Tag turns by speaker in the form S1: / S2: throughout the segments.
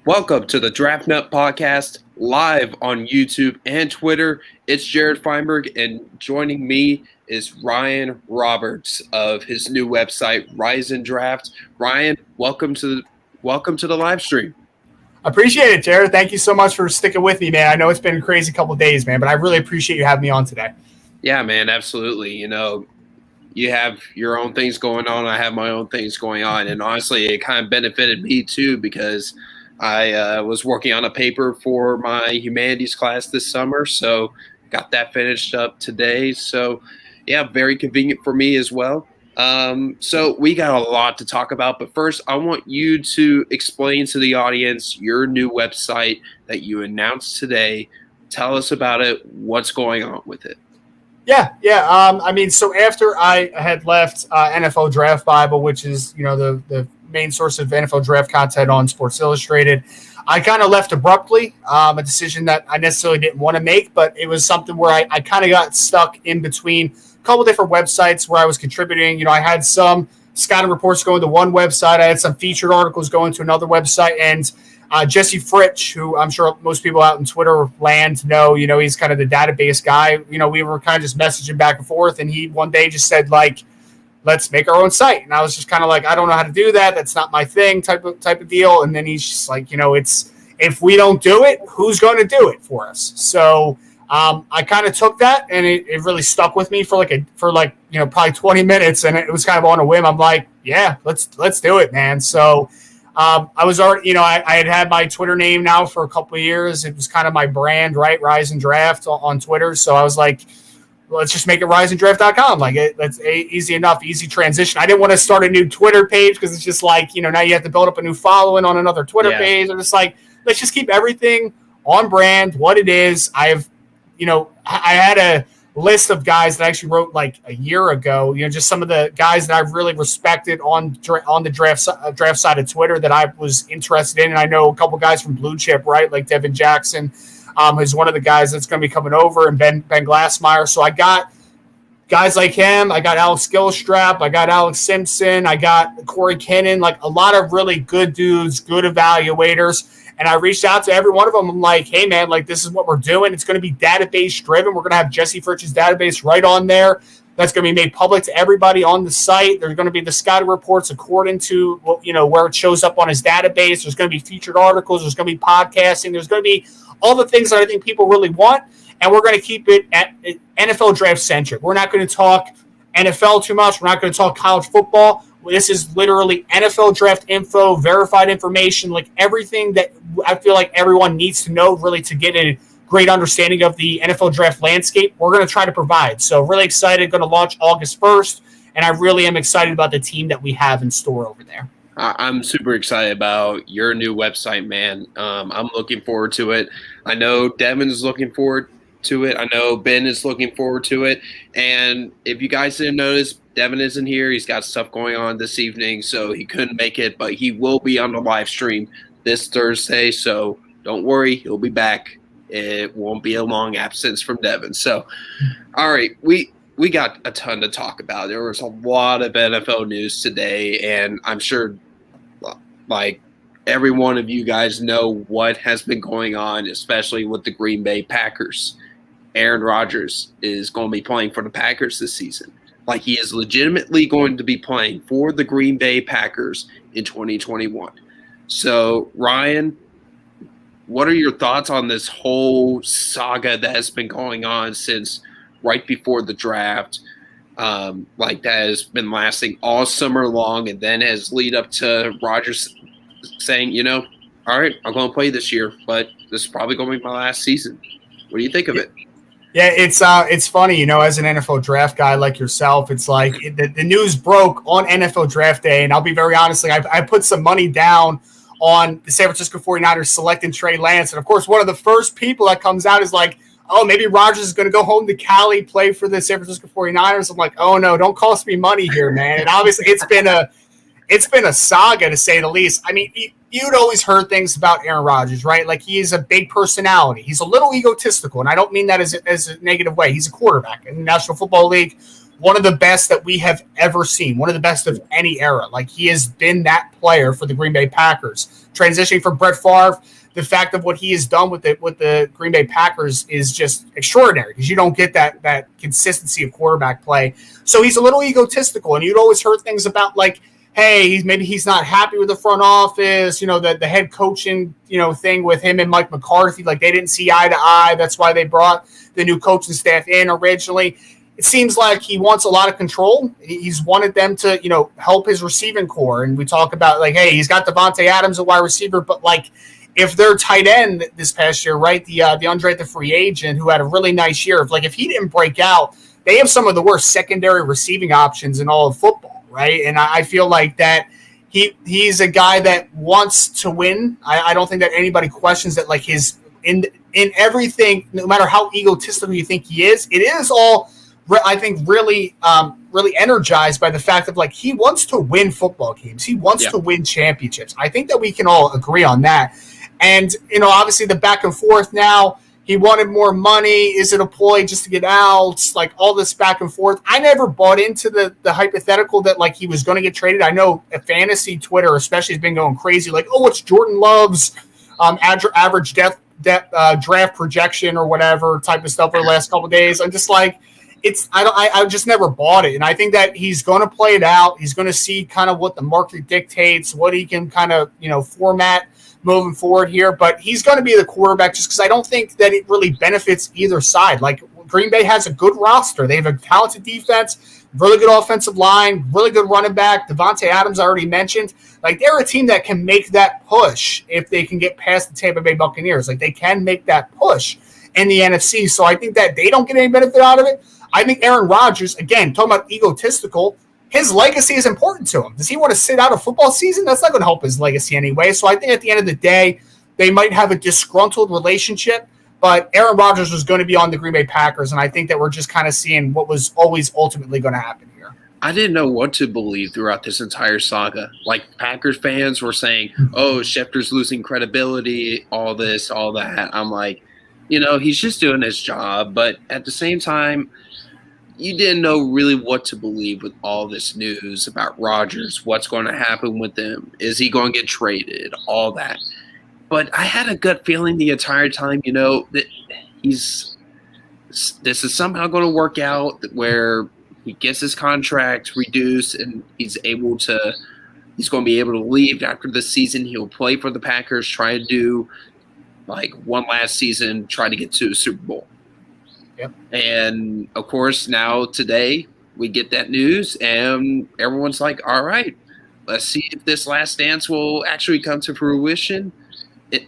S1: Welcome to the Draft Nut Podcast, live on YouTube and Twitter. It's Jared Feinberg, and joining me is Ryan Roberts of his new website, Rise and Draft. Ryan, welcome to the live stream.
S2: Appreciate it, Jared. Thank you so much for sticking with me, man. I know it's been a crazy couple of days, man, but I really appreciate you having me on today.
S1: Yeah, man, absolutely. You have your own things going on. I have my own things going on. And honestly, it kind of benefited me too because I was working on a paper for my humanities class this summer. So got that finished up today. So, yeah, very convenient for me as well. So we got a lot to talk about. But first, I want you to explain to the audience your new website that you announced today. Tell us about it. What's going on with it?
S2: Yeah. So after I had left NFL Draft Bible, which is, the main source of NFL draft content on Sports Illustrated, I kind of left abruptly, a decision that I necessarily didn't want to make, but it was something where I kind of got stuck in between a couple different websites where I was contributing. I had some scouting reports going to one website. I had some featured articles going to another website, and Jesse Fritsch, who I'm sure most people out in Twitter land know, he's kind of the database guy. We were kind of just messaging back and forth, and he one day just said, let's make our own site. And I was just kind of like, I don't know how to do that. That's not my thing type of deal. And then he's just like, it's, if we don't do it, who's going to do it for us? So I kind of took that, and it really stuck with me for probably 20 minutes. And it was kind of on a whim. I'm like, yeah, let's do it, man. So I was already, I had my Twitter name now for a couple of years. It was kind of my brand, right? Rise and Draft on Twitter. So I was like, let's just make it riseanddraft.com. That's easy enough, easy transition. I didn't want to start a new Twitter page because it's just like, now you have to build up a new following on another Twitter page. I'm just like, let's just keep everything on brand, what it is. I had a list of guys that I actually wrote like a year ago, just some of the guys that I've really respected on the draft side of Twitter that I was interested in. And I know a couple guys from Blue Chip, right? Like Devin Jackson, who's one of the guys that's going to be coming over, and Ben Glassmeyer. So I got guys like him. I got Alex Gilstrap. I got Alex Simpson. I got Corey Kinnan, like a lot of really good dudes, good evaluators. And I reached out to every one of them. I'm like, hey, man, this is what we're doing. It's going to be database driven. We're going to have Jesse Fritsch's database right on there. That's going to be made public to everybody on the site. There's going to be the scouting reports according to, where it shows up on his database. There's going to be featured articles. There's going to be podcasting. There's going to be all the things that I think people really want. And we're going to keep it at NFL draft centric. We're not going to talk NFL too much. We're not going to talk college football. This is literally NFL draft info, verified information, like everything that I feel like everyone needs to know really to get a great understanding of the NFL draft landscape. We're going to try to provide. So really excited, going to launch August 1st. And I really am excited about the team that we have in store over there.
S1: I'm super excited about your new website, man. I'm looking forward to it. I know Devin is looking forward to it. I know Ben is looking forward to it. And if you guys didn't notice, Devin isn't here. He's got stuff going on this evening, so he couldn't make it, but he will be on the live stream this Thursday, so don't worry. He'll be back. It won't be a long absence from Devin. So, all right, we got a ton to talk about. There was a lot of NFL news today, and I'm sure every one of you guys know what has been going on, especially with the Green Bay Packers. Aaron Rodgers is going to be playing for the Packers this season. He is legitimately going to be playing for the Green Bay Packers in 2021. So, Ryan, what are your thoughts on this whole saga that has been going on since right before the draft? That has been lasting all summer long, and then has lead up to Rodgers saying, all right, I'm going to play this year, but this is probably going to be my last season. What do you think of it?
S2: Yeah, it's funny, as an NFL draft guy like yourself, it's like the news broke on NFL draft day, and I'll be very honest, I put some money down on the San Francisco 49ers selecting Trey Lance, and of course, one of the first people that comes out is like, oh, maybe Rodgers is going to go home to Cali, play for the San Francisco 49ers. I'm like, oh no, don't cost me money here, man. And obviously, it's been a saga to say the least. I mean, you'd always heard things about Aaron Rodgers, right? He is a big personality. He's a little egotistical, and I don't mean that as a negative way. He's a quarterback in the National Football League, one of the best that we have ever seen, one of the best of any era. Like, he has been that player for the Green Bay Packers. Transitioning from Brett Favre, the fact of what he has done with the Green Bay Packers is just extraordinary because you don't get that consistency of quarterback play. So he's a little egotistical, and you'd always heard things about like, hey, maybe he's not happy with the front office, the head coaching, thing with him and Mike McCarthy. Like, they didn't see eye to eye. That's why they brought the new coaching staff in originally. It seems like he wants a lot of control. He's wanted them to, help his receiving core. And we talk about like, hey, he's got Devontae Adams, a wide receiver, but like if their tight end this past year, right, the undrafted free agent who had a really nice year, if he didn't break out, they have some of the worst secondary receiving options in all of football, right? And I feel like that he's a guy that wants to win. I don't think that anybody questions that, like, his in everything, no matter how egotistical you think he is, it is all, I think, really energized by the fact of, like, he wants to win football games. He wants to win championships. I think that we can all agree on that. And, obviously the back and forth now, he wanted more money. Is it a ploy just to get out? Like, all this back and forth. I never bought into the hypothetical that, like, he was going to get traded. I know fantasy Twitter especially has been going crazy. Like, oh, what's Jordan Love's average draft projection or whatever type of stuff for the last couple of days. I'm just like, I just never bought it. And I think that he's going to play it out. He's going to see kind of what the market dictates, what he can kind of, format moving forward here. But he's going to be the quarterback just because I don't think that it really benefits either side. Like, Green Bay has a good roster. They have a talented defense, really good offensive line, really good running back. Devontae Adams, I already mentioned. Like, they're a team that can make that push if they can get past the Tampa Bay Buccaneers. Like, they can make that push in the NFC. So I think that they don't get any benefit out of it. I think Aaron Rodgers, again, talking about egotistical, his legacy is important to him. Does he want to sit out a football season? That's not going to help his legacy anyway. So I think at the end of the day, they might have a disgruntled relationship, but Aaron Rodgers was going to be on the Green Bay Packers, and I think that we're just kind of seeing what was always ultimately going to happen here.
S1: I didn't know what to believe throughout this entire saga. Like, Packers fans were saying, oh, Schefter's losing credibility, all this, all that. I'm like, he's just doing his job. But at the same time, you didn't know really what to believe with all this news about Rodgers, what's going to happen with him, is he going to get traded, all that. But I had a gut feeling the entire time, that this is somehow going to work out where he gets his contract reduced and he's going to be able to leave after the season. He'll play for the Packers, try to do like one last season, try to get to a Super Bowl.
S2: Yep.
S1: And of course, now today we get that news, and everyone's like, all right, let's see if this last dance will actually come to fruition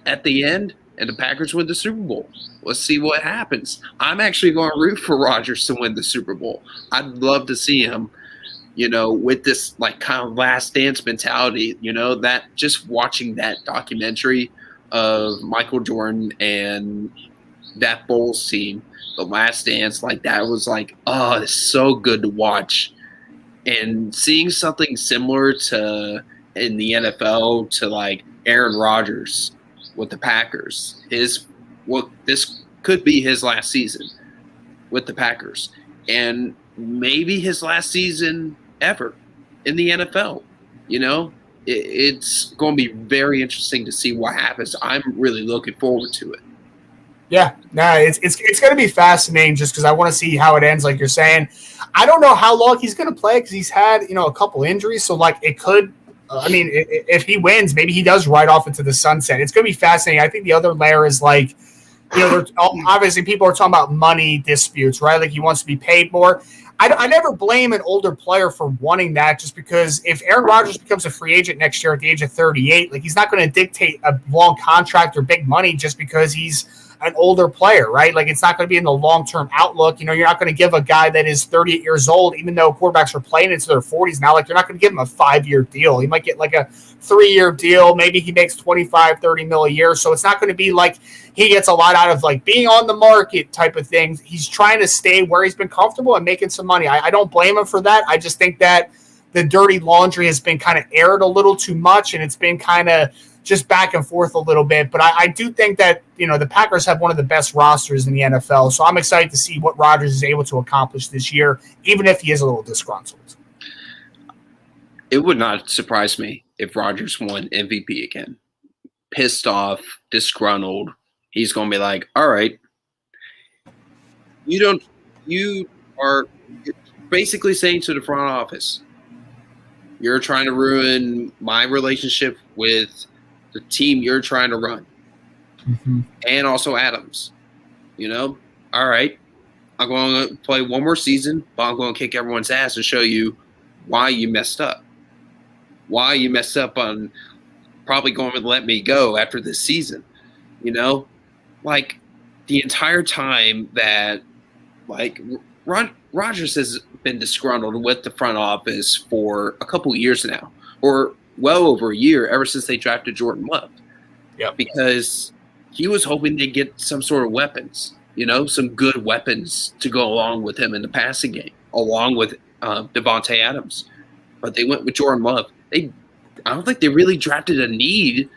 S1: at the end, and the Packers win the Super Bowl. Let's see what happens. I'm actually going to root for Rodgers to win the Super Bowl. I'd love to see him, with this like kind of last dance mentality, that just watching that documentary of Michael Jordan and that Bulls team, The Last Dance, like, that was like, oh, it's so good to watch. And seeing something similar to in the NFL to like Aaron Rodgers with the Packers, this could be his last season with the Packers, and maybe his last season ever in the NFL. It's going to be very interesting to see what happens. I'm really looking forward to it.
S2: Yeah, it's going to be fascinating just because I want to see how it ends. Like you're saying, I don't know how long he's going to play because he's had a couple injuries. So like it could, if he wins, maybe he does ride off into the sunset. It's going to be fascinating. I think the other layer is like, obviously people are talking about money disputes, right? Like he wants to be paid more. I never blame an older player for wanting that, just because if Aaron Rodgers becomes a free agent next year at the age of 38, like he's not going to dictate a long contract or big money just because he's an older player, right? Like it's not going to be in the long-term outlook. You're not going to give a guy that is 38 years old, even though quarterbacks are playing into their 40s now, like you're not going to give him a 5-year deal. He might get like a 3-year deal. Maybe he makes 25, 30 mil a year. So it's not going to be like he gets a lot out of like being on the market type of thing. He's trying to stay where he's been comfortable and making some money. I don't blame him for that. I just think that the dirty laundry has been kind of aired a little too much, and it's been kind of just back and forth a little bit. But I do think that, the Packers have one of the best rosters in the NFL. So I'm excited to see what Rodgers is able to accomplish this year, even if he is a little disgruntled.
S1: It would not surprise me if Rodgers won MVP again. Pissed off, disgruntled. He's going to be like, all right, you are basically saying to the front office, you're trying to ruin my relationship with the team you're trying to run.
S2: Mm-hmm.
S1: And also Adams. All right, I'm going to play one more season, but I'm going to kick everyone's ass and show you why you messed up. Why you messed up on probably going to let me go after this season. Like the entire time that Rodgers has been disgruntled with the front office for a couple of years now, or well over a year, ever since they drafted Jordan Love.
S2: Yeah,
S1: because he was hoping to get some sort of weapons, some good weapons to go along with him in the passing game, along with Devontae Adams. But they went with Jordan Love. I don't think they really drafted a need,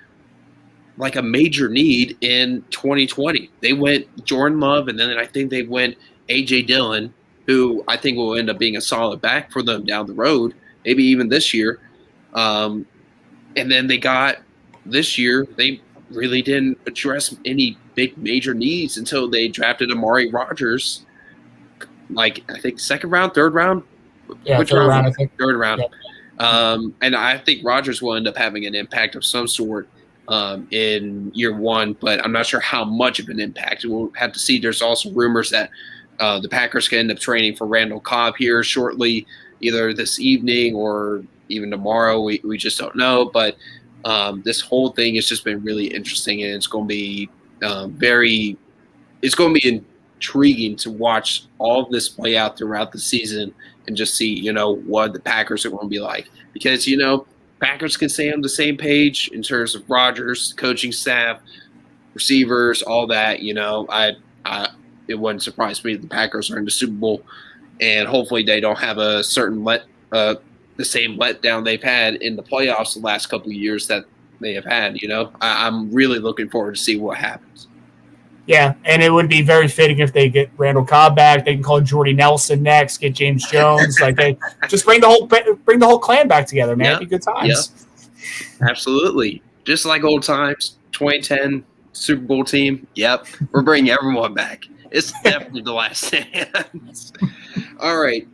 S1: like a major need in 2020. They went Jordan Love, and then I think they went A.J. Dillon, who I think will end up being a solid back for them down the road, maybe even this year. And then they got this year, they really didn't address any big major needs until they drafted Amari Rodgers, I think second round, third round?
S2: Yeah,
S1: Which
S2: third round, I think.
S1: Third round.
S2: Yep.
S1: And I think Rodgers will end up having an impact of some sort in year one, but I'm not sure how much of an impact. We'll have to see. There's also rumors that the Packers can end up training for Randall Cobb here shortly, either this evening or even tomorrow. We just don't know. But this whole thing has just been really interesting, and it's going to be intriguing to watch all of this play out throughout the season and just see, what the Packers are going to be like. Because, Packers can stay on the same page in terms of Rodgers, coaching staff, receivers, all that. It wouldn't surprise me if the Packers are in the Super Bowl, and hopefully they don't have a certain the same letdown they've had in the playoffs the last couple of years that they have had. I'm really looking forward to see what happens.
S2: Yeah, and it would be very fitting if they get Randall Cobb back. They can call Jordy Nelson next, get James Jones. They just bring the whole clan back together, man. It'd be good times.
S1: Yeah. Absolutely, just like old times. 2010 Super Bowl team. Yep, we're bringing everyone back. It's definitely the last dance. All right,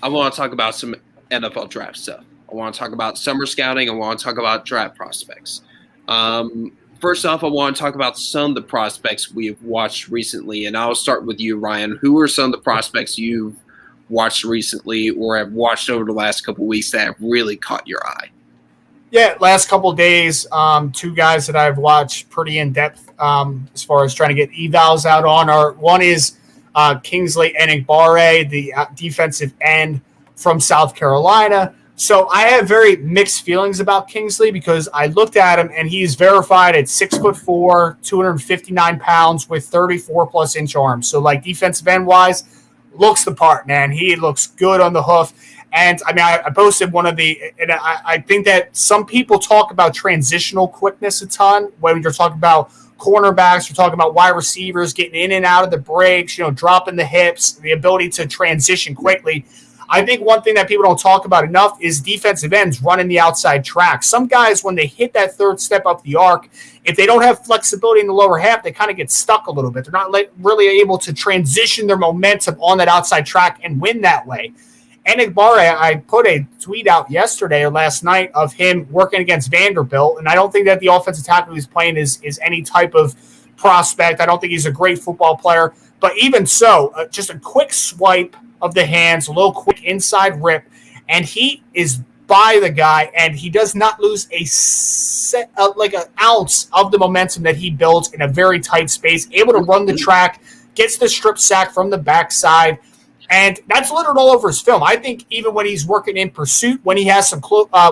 S1: I want to talk about some NFL draft stuff. I want to talk about summer scouting. I want to talk about draft prospects. First off, I want to talk about some of the prospects we have watched recently, and I'll start with you, Ryan. Who are some of the prospects you've watched recently or have watched over the last couple of weeks that have really caught your eye?
S2: Yeah, last couple of days, two guys that I've watched pretty in depth as far as trying to get evals out on are one is Kingsley Enagbare, the defensive end from South Carolina. So I have very mixed feelings about Kingsley because I looked at him and he's verified at 6'4", 259 pounds with 34+ inch arms. So defensive end wise, looks the part, man. He looks good on the hoof. And I posted one of and I think that some people talk about transitional quickness a ton when you're talking about cornerbacks, you're talking about wide receivers getting in and out of the breaks, dropping the hips, the ability to transition quickly. I think one thing that people don't talk about enough is defensive ends running the outside track. Some guys, when they hit that third step up the arc, if they don't have flexibility in the lower half, they kind of get stuck a little bit. They're not really able to transition their momentum on that outside track and win that way. Enagbare, I put a tweet out yesterday or last night of him working against Vanderbilt, and I don't think that the offensive tackle he's playing is any type of prospect. I don't think he's a great football player, but even so, just a quick swipe of the hands, a little quick inside rip, and he is by the guy, and he does not lose an ounce of the momentum that he builds in a very tight space, able to run the track, gets the strip sack from the backside, and that's littered all over his film. I think even when he's working in pursuit, when he has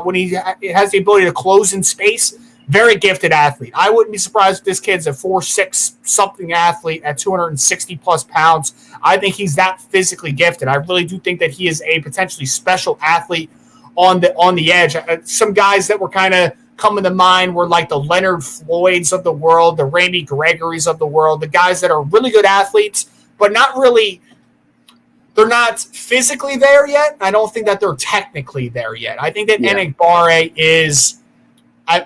S2: when he has the ability to close in space, very gifted athlete. I wouldn't be surprised if this kid's a 4'6" something athlete at 260+ pounds. I think he's that physically gifted. I really do think that he is a potentially special athlete on the edge. Some guys that were kind of coming to mind were like the Leonard Floyds of the world, the Randy Gregorys of the world, the guys that are really good athletes, but not really – they're not physically there yet. I don't think that they're technically there yet. I think that Enigbare is,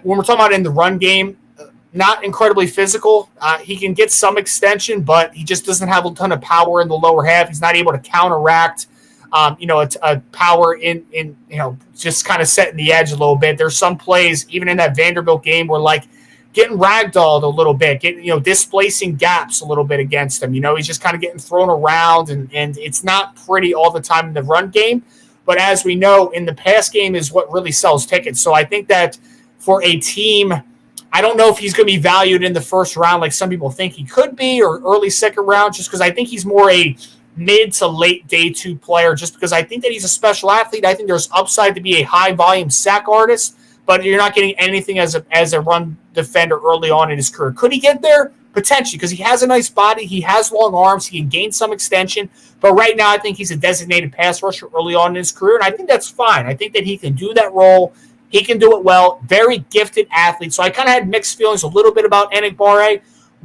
S2: when we're talking about in the run game, not incredibly physical. He can get some extension, but he just doesn't have a ton of power in the lower half. He's not able to counteract, a power in just kind of setting the edge a little bit. There's some plays, even in that Vanderbilt game, where like getting ragdolled a little bit, displacing gaps a little bit against him. He's just kind of getting thrown around, and it's not pretty all the time in the run game. But as we know, in the pass game is what really sells tickets. So I think that for a team, I don't know if he's going to be valued in the first round like some people think he could be, or early second round, just because I think he's more a mid to late day 2 player, just because I think that he's a special athlete. I think there's upside to be a high volume sack artist, but you're not getting anything as a run defender early on in his career. Could he get there? Potentially, because he has a nice body. He has long arms. He can gain some extension. But right now, I think he's a designated pass rusher early on in his career, and I think that's fine. I think that he can do that role. He can do it well. Very gifted athlete. So I kind of had mixed feelings a little bit about Enigbare.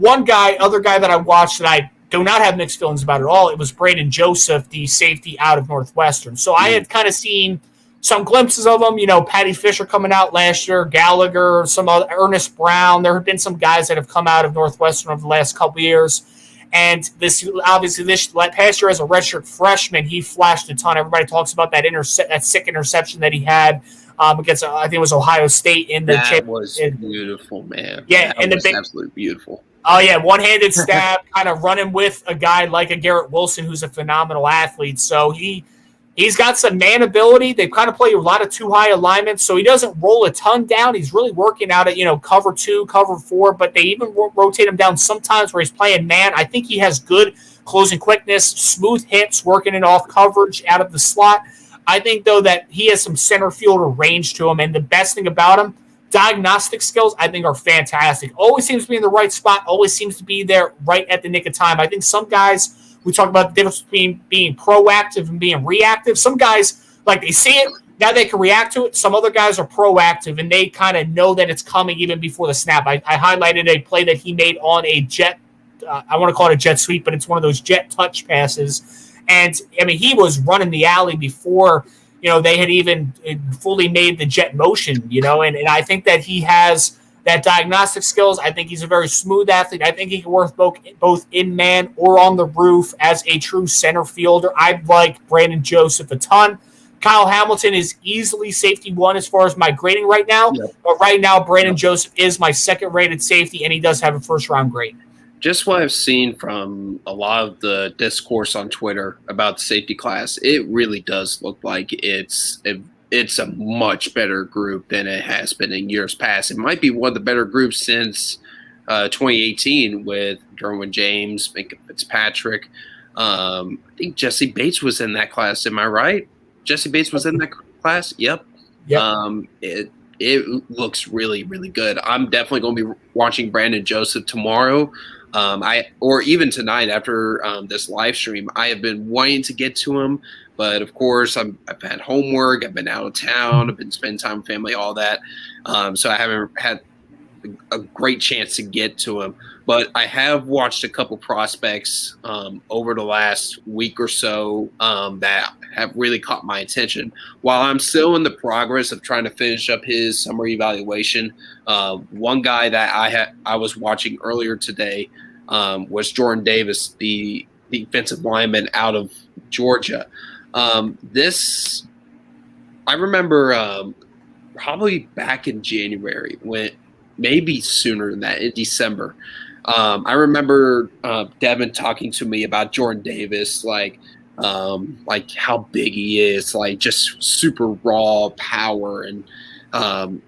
S2: Other guy that I watched that I do not have mixed feelings about at all, it was Brandon Joseph, the safety out of Northwestern. So I had kind of seen some glimpses of them, Patty Fisher coming out last year, Gallagher, some other, Ernest Brown. There have been some guys that have come out of Northwestern over the last couple of years. And this past year as a redshirt freshman, he flashed a ton. Everybody talks about that sick interception that he had against, I think it was Ohio State in the
S1: that was beautiful, man.
S2: Yeah,
S1: that was absolutely beautiful.
S2: Oh, yeah, one-handed stab, kind of running with a guy like a Garrett Wilson, who's a phenomenal athlete. So he's got some man ability. They kind of play a lot of too high alignments, so he doesn't roll a ton down. He's really working out at, cover 2, cover 4, but they even rotate him down sometimes where he's playing man. I think he has good closing quickness, smooth hips, working it off coverage out of the slot. I think, though, that he has some center fielder range to him, and the best thing about him, diagnostic skills, I think, are fantastic. Always seems to be in the right spot, always seems to be there right at the nick of time. I think some guys, we talk about the difference between being proactive and being reactive. Some guys, like, they see it, now they can react to it. Some other guys are proactive, and they kind of know that it's coming even before the snap. I highlighted a play that he made on a jet, I want to call it a jet sweep, but it's one of those jet touch passes. And, he was running the alley before, they had even fully made the jet motion, and I think that he has that diagnostic skills. I think he's a very smooth athlete. I think he can work both in man or on the roof as a true center fielder. I like Brandon Joseph a ton. Kyle Hamilton is easily safety 1 as far as my grading right now, but right now Brandon Joseph is my second-rated safety, and he does have a first-round grade.
S1: Just what I've seen from a lot of the discourse on Twitter about the safety class, it really does look like it's a much better group than it has been in years past. It might be one of the better groups since 2018 with Derwin James, Minka Fitzpatrick. I think Jesse Bates was in that class. Am I right? Jesse Bates was in that class? Yep. It looks really, really good. I'm definitely going to be watching Brandon Joseph tomorrow. Or even tonight after this live stream. I have been wanting to get to him, but of course I've had homework, I've been out of town, I've been spending time with family, all that. So I haven't had a great chance to get to him. But I have watched a couple prospects over the last week or so that have really caught my attention. While I'm still in the progress of trying to finish up his summer evaluation, one guy that I was watching earlier today was Jordan Davis, the defensive lineman out of Georgia. I remember probably back in January, maybe sooner than that, in December. I remember Devin talking to me about Jordan Davis, like how big he is, like just super raw power, and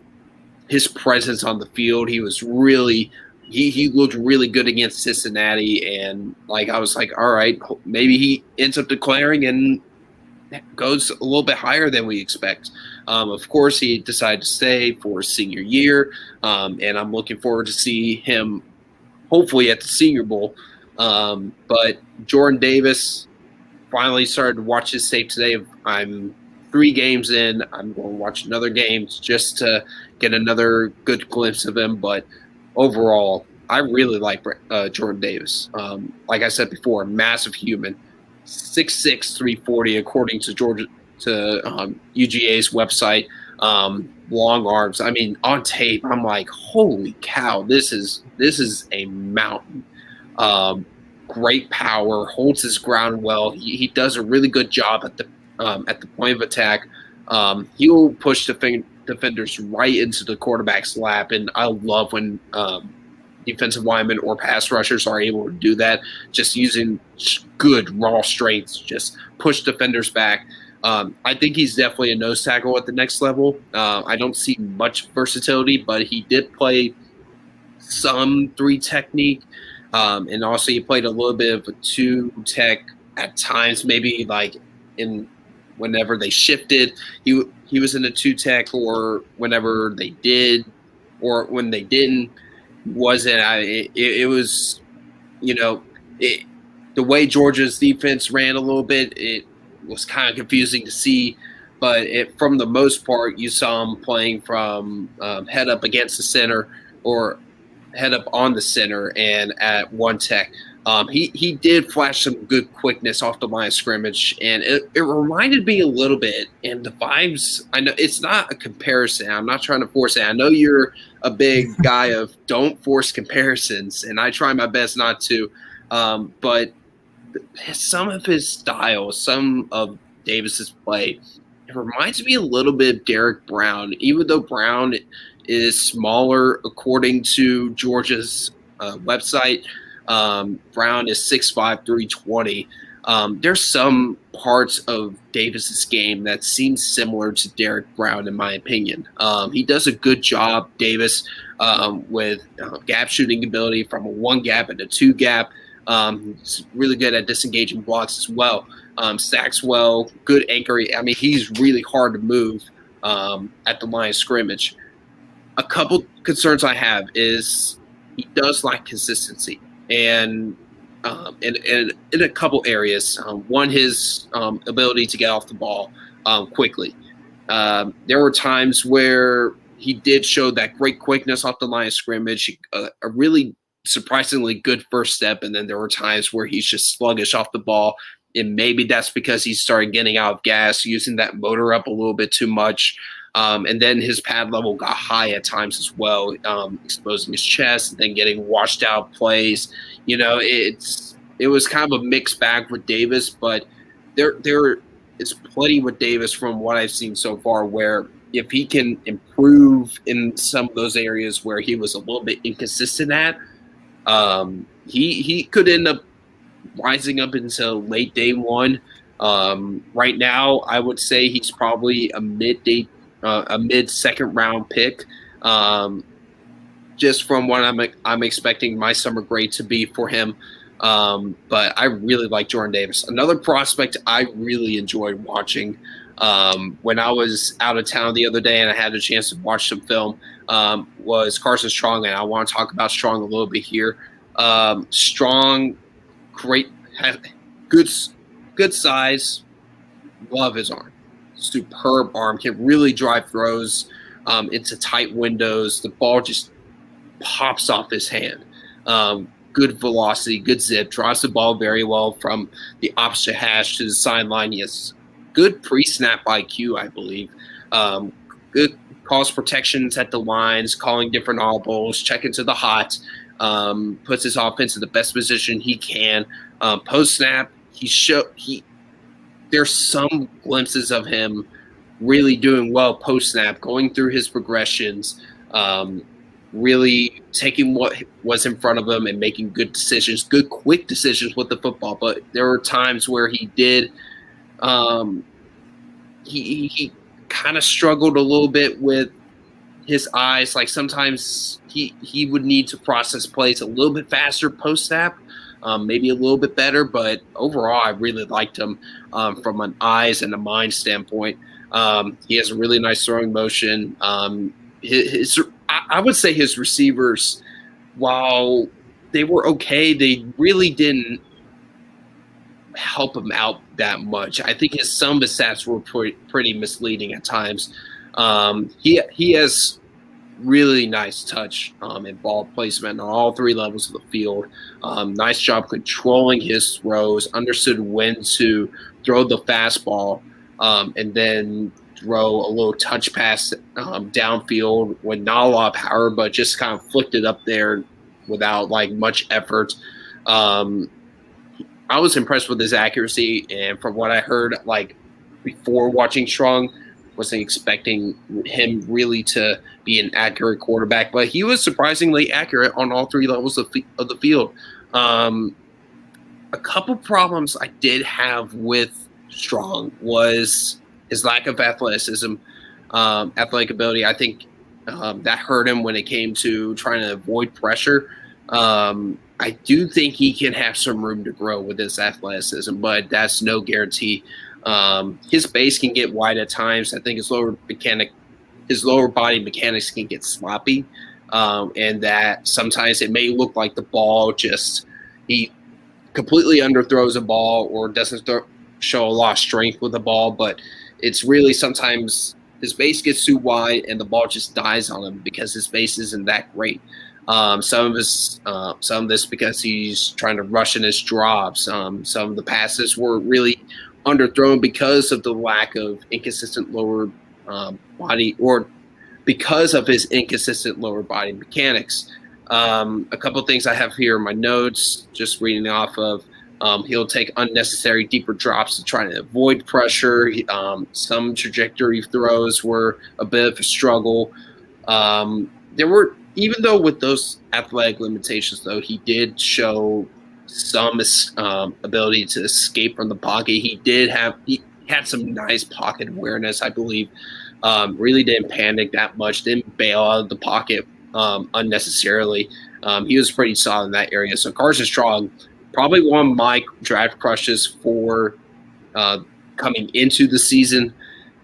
S1: his presence on the field. He was really he looked really good against Cincinnati, and like I was like, all right, maybe he ends up declaring and goes a little bit higher than we expect. Of course, he decided to stay for his senior year, and I'm looking forward to see him hopefully at the Senior Bowl. But Jordan Davis, finally started to watch his tape today. I'm 3 games in. I'm going to watch another game just to get another good glimpse of him. But overall, I really like Jordan Davis. Like I said before, massive human, 6'6", 340, according to UGA's website. Long arms. I mean, on tape, I'm like, holy cow, this is a mountain. Great power, holds his ground well. He does a really good job at the point of attack. He'll push defenders right into the quarterback's lap, and I love when defensive linemen or pass rushers are able to do that, just using good raw strength, just push defenders back. I think he's definitely a nose tackle at the next level. I don't see much versatility, but he did play some 3 technique, and also he played a little bit of a 2 tech at times, maybe like whenever they shifted, he was in a 2 tech, or whenever they did, or when they didn't, wasn't. It was, the way Georgia's defense ran a little bit, it was kind of confusing to see, but from the most part, you saw him playing from head up against the center or head up on the center, and at 1 tech. He did flash some good quickness off the line of scrimmage, and it reminded me a little bit, and the vibes, I know it's not a comparison. I'm not trying to force it. I know you're a big guy of don't force comparisons, and I try my best not to, but some of his style, some of Davis's play, it reminds me a little bit of Derek Brown, even though Brown is smaller according to Georgia's website. Brown is 6'5", 320. There's some parts of Davis's game that seem similar to Derek Brown, in my opinion. He does a good job, Davis, with gap shooting ability from a 1 gap and a 2 gap. He's really good at disengaging blocks as well. Stacks well, good anchor. I mean, he's really hard to move at the line of scrimmage. A couple concerns I have is he does lack consistency, and in a couple areas. One, his ability to get off the ball quickly. There were times where he did show that great quickness off the line of scrimmage, a really surprisingly good first step, and then there were times where he's just sluggish off the ball, and maybe that's because he started getting out of gas, using that motor up a little bit too much. And then his pad level got high at times as well, exposing his chest and then getting washed out plays. It was kind of a mixed bag with Davis, but there is plenty with Davis from what I've seen so far, where if he can improve in some of those areas where he was a little bit inconsistent at, he could end up rising up into late day 1. Right now, I would say he's probably a mid-second round pick, just from what I'm expecting my summer grade to be for him. But I really like Jordan Davis. Another prospect I really enjoyed watching when I was out of town the other day and I had a chance to watch some film was Carson Strong, and I want to talk about Strong a little bit here. Strong, great, good size, love his arm. Superb arm, can really drive throws into tight windows. The ball just pops off his hand. Good velocity, good zip, drives the ball very well from the opposite hash to the sideline. He has good pre-snap IQ, I believe. Good calls protections at the lines, calling different audibles, checking to the hot, puts his offense in the best position he can. Post-snap, there's some glimpses of him really doing well post-snap, going through his progressions, really taking what was in front of him and making good decisions, good quick decisions with the football. But there were times where he did he kind of struggled a little bit with his eyes. Like sometimes he would need to process plays a little bit faster post-snap. Maybe a little bit better, but overall, I really liked him from an eyes and a mind standpoint. He has a really nice throwing motion. I would say his receivers, while they were okay, they really didn't help him out that much. I think some of his stats were pretty misleading at times. He has really nice touch and ball placement on all three levels of the field. Nice job controlling his throws, understood when to throw the fastball, and then throw a little touch pass downfield with not a lot of power, but just kind of flicked it up there without like much effort. I was impressed with his accuracy, and from what I heard, like before watching Strong, wasn't expecting him really to be an accurate quarterback, but he was surprisingly accurate on all three levels of the field. A couple problems I did have with Strong was his lack of athleticism, athletic ability. I think that hurt him when it came to trying to avoid pressure. I do think he can have some room to grow with his athleticism, but that's no guarantee. His base can get wide at times. I think his lower body mechanics can get sloppy, and that sometimes it may look like the ball he completely underthrows a ball or doesn't show a lot of strength with the ball, but it's really sometimes his base gets too wide and the ball just dies on him because his base isn't that great. Some of this because he's trying to rush in his drops. Some of the passes were really underthrown because of the lack of inconsistent lower body, or because of his inconsistent lower body mechanics. A couple of things I have here in my notes, just reading off of. He'll take unnecessary deeper drops to try to avoid pressure. Some trajectory throws were a bit of a struggle. Even though with those athletic limitations, though, he did show some ability to escape from the pocket. He had some nice pocket awareness, I believe. Really didn't panic that much, didn't bail out of the pocket unnecessarily. He was pretty solid in that area. So Carson Strong, probably one of my draft crushes for coming into the season.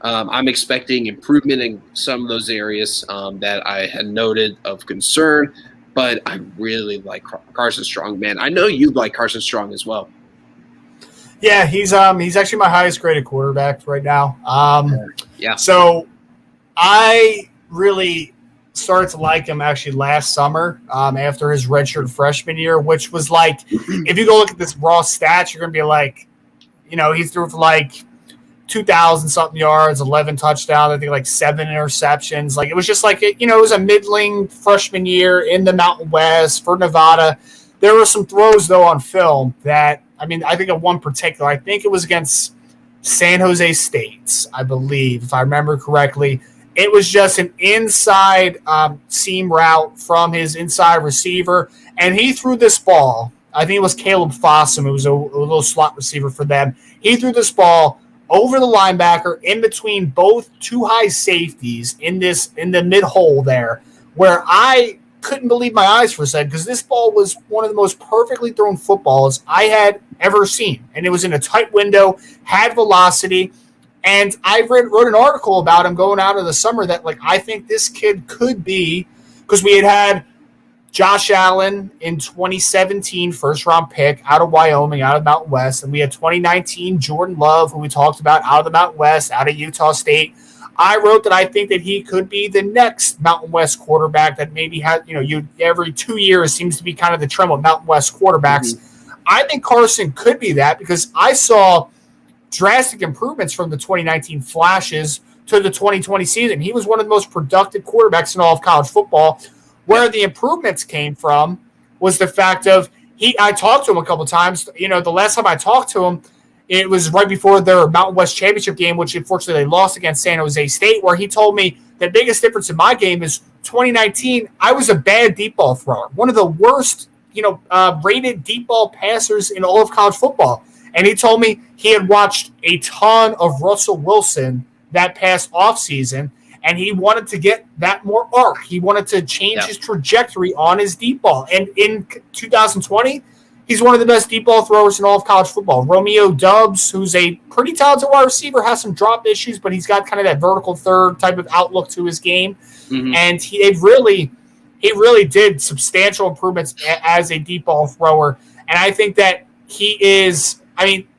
S1: I'm expecting improvement in some of those areas that I had noted of concern, but I really like Carson Strong, man. I know you like Carson Strong as well.
S2: Yeah, he's actually my highest graded quarterback right now.
S1: Yeah.
S2: So I really started to like him actually last summer after his redshirt freshman year, which was like, if you go look at this raw stats, you're going to be like, he threw for like 2,000 something yards, 11 touchdowns, I think like 7 interceptions. Like it was just like, it was a middling freshman year in the Mountain West for Nevada. There were some throws though on film that, I think of one particular, I think it was against San Jose State, I believe, if I remember correctly. It was just an inside seam route from his inside receiver, and he threw this ball. I think it was Caleb Fossum, who was a little slot receiver for them. He threw this ball over the linebacker in between both two high safeties in the mid hole there, where I couldn't believe my eyes for a second, because this ball was one of the most perfectly thrown footballs I had ever seen, and it was in a tight window, had velocity. And I wrote an article about him going out of the summer that, like, I think this kid could be, because we had Josh Allen in 2017, first-round pick out of Wyoming, out of Mountain West, and we had 2019 Jordan Love, who we talked about, out of the Mountain West, out of Utah State. I wrote that I think that he could be the next Mountain West quarterback that maybe has, every 2 years seems to be kind of the trend with Mountain West quarterbacks. Mm-hmm. I think Carson could be that, because I saw drastic improvements from the 2019 flashes to the 2020 season. He was one of the most productive quarterbacks in all of college football. Where the improvements came from was the fact of I talked to him a couple times. The last time I talked to him, it was right before their Mountain West championship game, which unfortunately they lost against San Jose State, where he told me the biggest difference in my game is 2019, I was a bad deep ball thrower. One of the worst, rated deep ball passers in all of college football. And he told me he had watched a ton of Russell Wilson that past offseason, and he wanted to get that more arc. He wanted to change his trajectory on his deep ball. And in 2020, he's one of the best deep ball throwers in all of college football. Romeo Doubs, who's a pretty talented wide receiver, has some drop issues, but he's got kind of that vertical third type of outlook to his game. Mm-hmm. And he really did substantial improvements as a deep ball thrower. And I think that he is –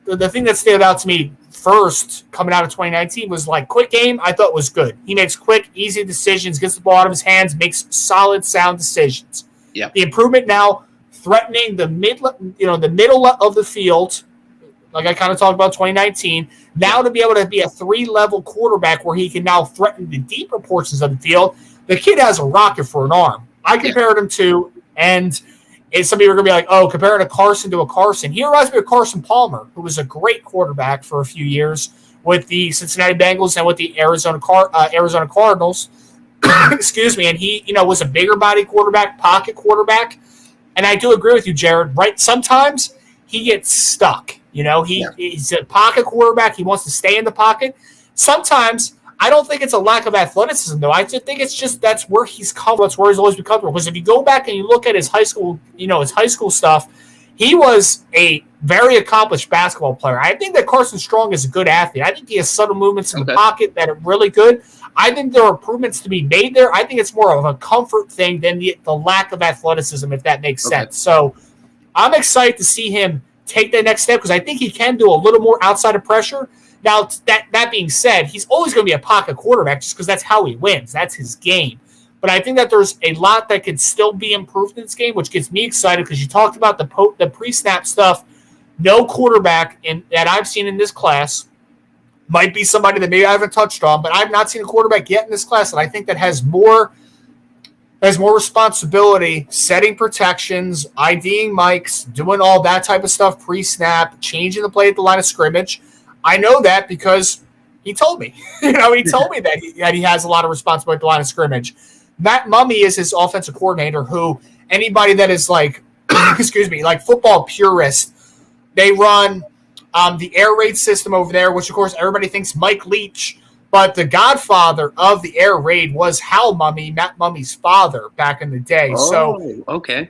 S2: the thing that stood out to me first coming out of 2019 was like quick game. I thought was good. He makes quick, easy decisions, gets the ball out of his hands, makes solid, sound decisions.
S1: Yeah.
S2: The improvement now, threatening the middle of the field, like I kind of talked about 2019. Now to be able to be a 3-level quarterback where he can now threaten the deeper portions of the field. The kid has a rocket for an arm. I compared him to, and some people are going to be like, oh, comparing a Carson to a Carson. He reminds me of Carson Palmer, who was a great quarterback for a few years with the Cincinnati Bengals and with the Arizona Cardinals. Excuse me. And he, was a bigger body quarterback, pocket quarterback. And I do agree with you, Jared, right? Sometimes he gets stuck. He's a pocket quarterback. He wants to stay in the pocket. Sometimes I don't think it's a lack of athleticism, though. I just think it's just that's where he's come. That's where he's always been comfortable. Because if you go back and you look at his high school stuff, he was a very accomplished basketball player. I think that Carson Strong is a good athlete. I think he has subtle movements in the pocket that are really good. I think there are improvements to be made there. I think it's more of a comfort thing than the lack of athleticism, if that makes sense. So I'm excited to see him take that next step because I think he can do a little more outside of pressure. Now, that being said, he's always going to be a pocket quarterback just because that's how he wins. That's his game. But I think that there's a lot that could still be improved in this game, which gets me excited because you talked about the pre-snap stuff. No quarterback that I've seen in this class might be somebody that maybe I haven't touched on, but I've not seen a quarterback yet in this class that I think that has more responsibility, setting protections, IDing mics, doing all that type of stuff pre-snap, changing the play at the line of scrimmage. I know that because he told me. He told me that he has a lot of responsibility at the line of scrimmage. Matt Mummy is his offensive coordinator, who anybody that is like, like football purist, they run the air raid system over there, which of course everybody thinks Mike Leach. But the godfather of the air raid was Hal Mummy, Matt Mummy's father back in the day.
S1: Oh, okay.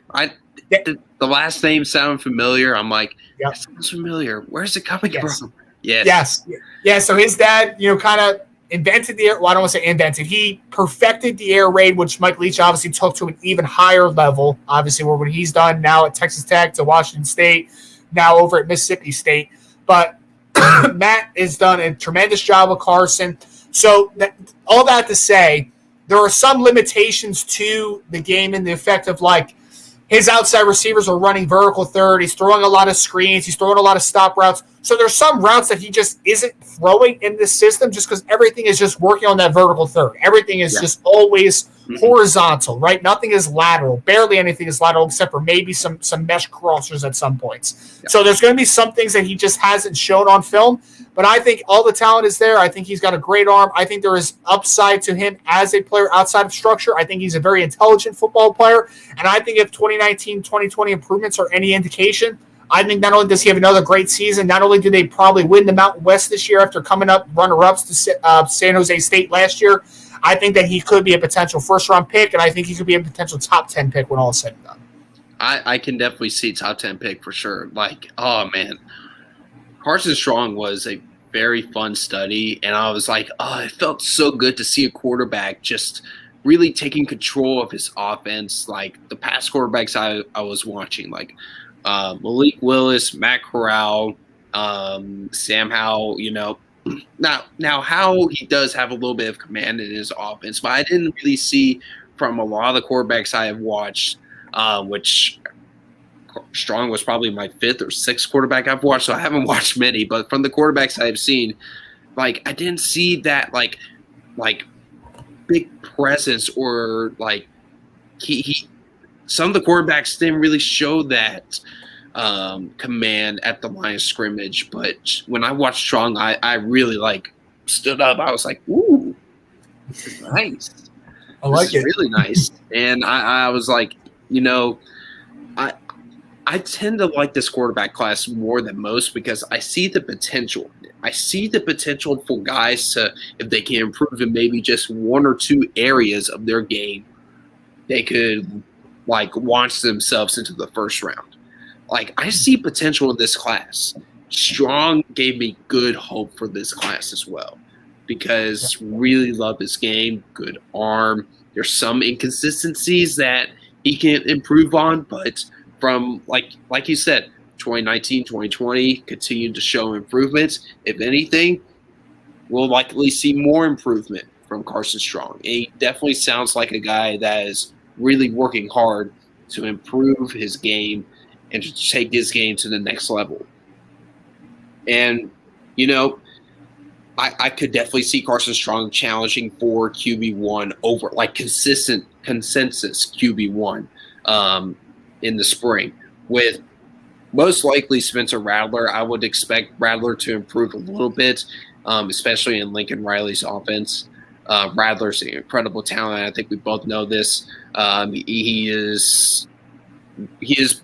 S1: The last name sounded familiar. I'm like, that sounds familiar. Where's it coming from? Yes. Yeah, so his dad, kind of invented the air. Well, I don't want to say invented. He perfected the air raid, which Mike Leach obviously took to an even higher level. Obviously, where what he's done now at Texas Tech to Washington State, now over at Mississippi State. But Matt has done a tremendous job with Carson. So all that to say, there are some limitations to the game in the effect of like his outside receivers are running vertical third. He's throwing a lot of screens. He's throwing a lot of stop routes. So there's some routes that he just isn't throwing in this system just because everything is just working on that vertical third. Everything is just always horizontal, right? Nothing is lateral. Barely anything is lateral except for maybe some mesh crossers at some points. Yeah. So there's going to be some things that he just hasn't shown on film. But I think all the talent is there. I think he's got a great arm. I think there is upside to him as a player outside of structure. I think he's a very intelligent football player. And I think if 2019, 2020 improvements are any indication, I think not only does he have another great season, not only do they probably win the Mountain West this year after coming up runner-ups to San Jose State last year, I think that he could be a potential first-round pick, and I think he could be a potential top 10 pick when all is said and done. I can definitely see top 10 pick for sure. Like, oh, man. Carson Strong was a very fun study, and I was like, oh, it felt so good to see a quarterback just really taking control of his offense. Like the past quarterbacks I was watching, like Malik Willis, Matt Corral, Sam Howell, Now Howell, he does have a little bit of command in his offense, but I didn't really see from a lot of the quarterbacks I have watched, which Strong was probably my 5th or 6th quarterback I've watched, so I haven't watched many. But from the quarterbacks I've seen, like I didn't see that like big presence or like he some of the quarterbacks didn't really show that command at the line of scrimmage. But when I watched Strong, I really like stood up. I was like, ooh, this is nice.
S2: I like it.
S1: Really nice. And I was like, I tend to like this quarterback class more than most because I see the potential. I see the potential for guys to, if they can improve in maybe just 1 or 2 areas of their game, they could like launch themselves into the first round. Like I see potential in this class. Strong gave me good hope for this class as well because really love his game, good arm. There's some inconsistencies that he can improve on, but from like you said, 2019, 2020 continued to show improvements. If anything, we'll likely see more improvement from Carson Strong. He definitely sounds like a guy that is really working hard to improve his game and to take his game to the next level. And, I could definitely see Carson Strong challenging for QB1 over, like, consistent consensus QB1 in the spring. With most likely Spencer Rattler, I would expect Rattler to improve a little bit, especially in Lincoln Riley's offense. Rattler's an incredible talent. I think we both know this. He is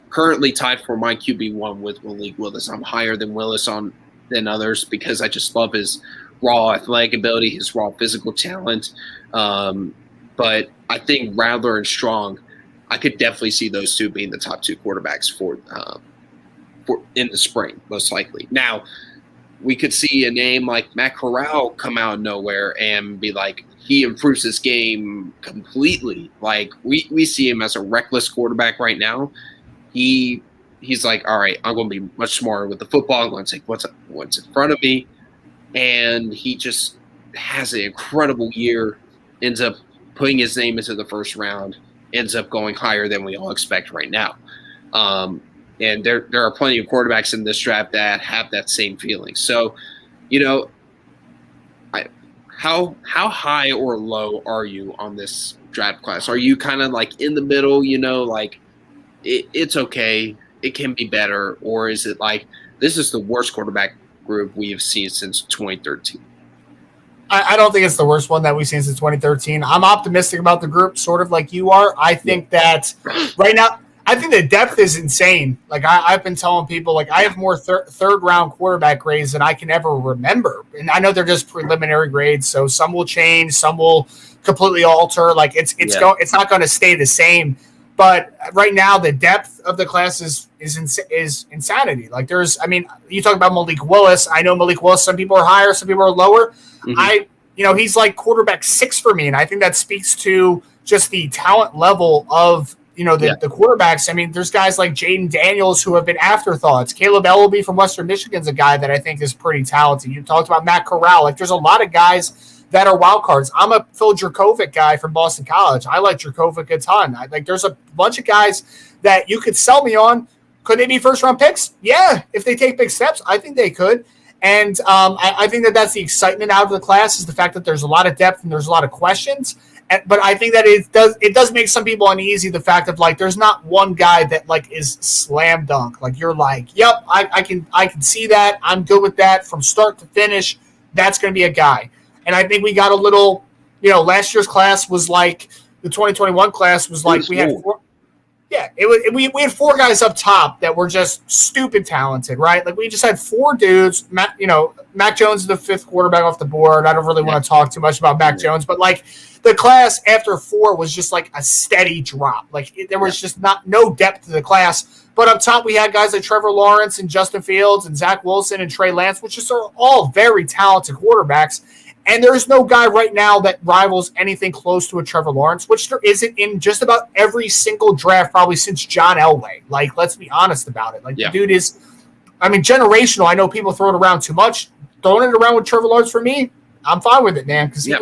S1: currently tied for my QB1 with Malik Willis. I'm higher than Willis than others because I just love his raw athletic ability, his raw physical talent. But I think Rattler and Strong, I could definitely see those two being the top two quarterbacks for in the spring, most likely. Now, we could see a name like Matt Corral come out of nowhere and be like, he improves his game completely. Like, we see him as a reckless quarterback right now. He's like, all right, I'm going to be much smarter with the football. I'm going to take what's in front of me. And he just has an incredible year, ends up putting his name into the first round, ends up going higher than we all expect right now. And there are plenty of quarterbacks in this draft that have that same feeling. So, how high or low are you on this draft class? Are you kind of like in the middle, like it's okay, it can be better? Or is it like this is the worst quarterback group we have seen since 2013?
S2: I don't think it's the worst one that we've seen since 2013. I'm optimistic about the group, sort of like you are. I think that right now, I think the depth is insane. Like I've been telling people, like I have more third-round quarterback grades than I can ever remember. And I know they're just preliminary grades, so some will change, some will completely alter. Like it's not going to stay the same. But right now, the depth of the class is insanity. Like you talk about Malik Willis. I know Malik Willis. Some people are higher, some people are lower. Mm-hmm. He's like quarterback 6 for me, and I think that speaks to just the talent level of the quarterbacks. I mean, there's guys like Jaden Daniels who have been afterthoughts. Caleb Ellaby from Western Michigan's a guy that I think is pretty talented. You talked about Matt Corral. Like, there's a lot of guys that are wild cards. I'm a Phil Dracovic guy from Boston College. I like Dracovic a ton. There's a bunch of guys that you could sell me on. Could they be first-round picks? Yeah, if they take big steps, I think they could. And I think that's the excitement out of the class is the fact that there's a lot of depth and there's a lot of questions. But I think that it does make some people uneasy, the fact of like there's not one guy that like is slam dunk. Like you're like, yep, I can see that. I'm good with that from start to finish. That's going to be a guy. And I think we got a little, last year's class was like the 2021 class was like we had four. Yeah, we had 4 guys up top that were just stupid talented, right? Like we just had 4 dudes. Mac Jones is the 5th quarterback off the board. I don't really want to talk too much about Mac Jones, but like the class after 4 was just like a steady drop. Like there was just no depth to the class. But up top we had guys like Trevor Lawrence and Justin Fields and Zach Wilson and Trey Lance, which are all very talented quarterbacks. And there's no guy right now that rivals anything close to a Trevor Lawrence, which there isn't in just about every single draft probably since John Elway. Like, let's be honest about it. Like, the dude is, generational. I know people throw it around too much. Throwing it around with Trevor Lawrence for me, I'm fine with it, man, because he